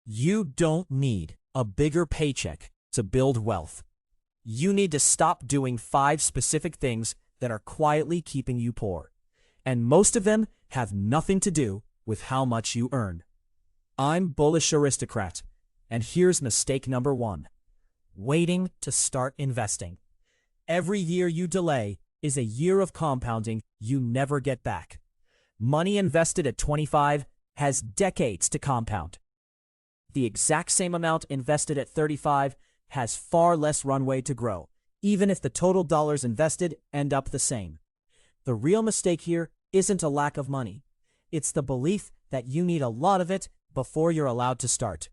You don't need a bigger paycheck to build wealth. You need to stop doing 5 specific things that are quietly keeping you poor. And most of them have nothing to do with how much you earn. I'm Bullish Aristocrat, and here's mistake number 1. Waiting to start investing. Every year you delay is a year of compounding you never get back. Money invested at 25 has decades to compound. The exact same amount invested at 35 has far less runway to grow, even if the total dollars invested end up the same. The real mistake here isn't a lack of money. It's the belief that you need a lot of it before you're allowed to start.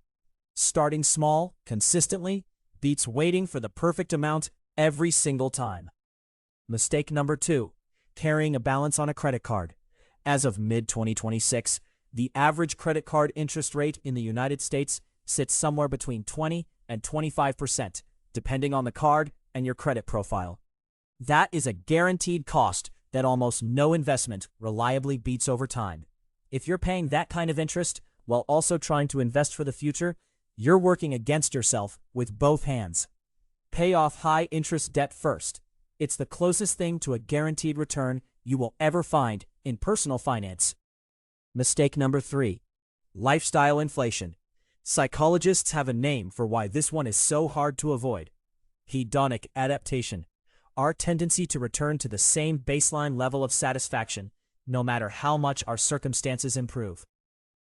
Starting small, consistently, beats waiting for the perfect amount every single time. Mistake number 2, carrying a balance on a credit card. As of mid-2026, the average credit card interest rate in the United States sits somewhere between 20 and 25%, depending on the card and your credit profile. That is a guaranteed cost that almost no investment reliably beats over time. If you're paying that kind of interest while also trying to invest for the future, you're working against yourself with both hands. Pay off high-interest debt first. It's the closest thing to a guaranteed return you will ever find in personal finance. Mistake number 3, lifestyle inflation. Psychologists have a name for why this one is so hard to avoid. Hedonic adaptation. Our tendency to return to the same baseline level of satisfaction, no matter how much our circumstances improve.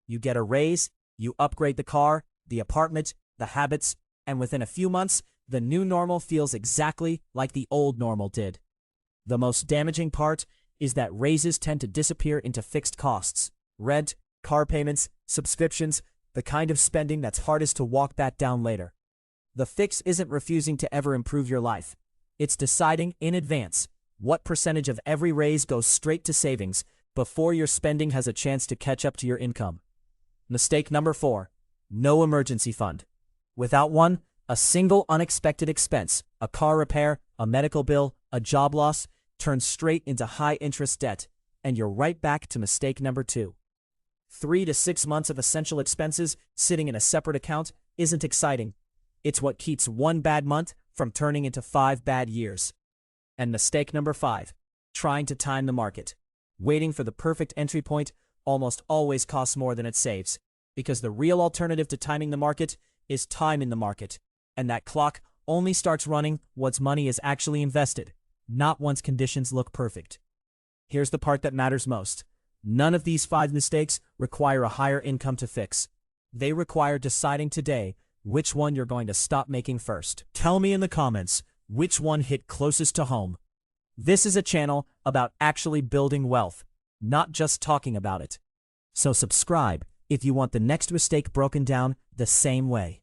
You get a raise, you upgrade the car, the apartment, the habits, and within a few months, the new normal feels exactly like the old normal did. The most damaging part is that raises tend to disappear into fixed costs. Rent, car payments, subscriptions, the kind of spending that's hardest to walk back down later. The fix isn't refusing to ever improve your life. It's deciding in advance what percentage of every raise goes straight to savings before your spending has a chance to catch up to your income. Mistake number 4, no emergency fund. Without one, a single unexpected expense, a car repair, a medical bill, a job loss, turns straight into high-interest debt, and you're right back to mistake number 2. 3 to 6 months of essential expenses sitting in a separate account isn't exciting. It's what keeps one bad month from turning into 5 bad years. And mistake number 5, trying to time the market. Waiting for the perfect entry point almost always costs more than it saves, because the real alternative to timing the market is time in the market, and that clock only starts running once money is actually invested, not once conditions look perfect. Here's the part that matters most. None of these 5 mistakes require a higher income to fix. They require deciding today which one you're going to stop making first. Tell me in the comments which one hit closest to home. This is a channel about actually building wealth, not just talking about it. So subscribe if you want the next mistake broken down the same way.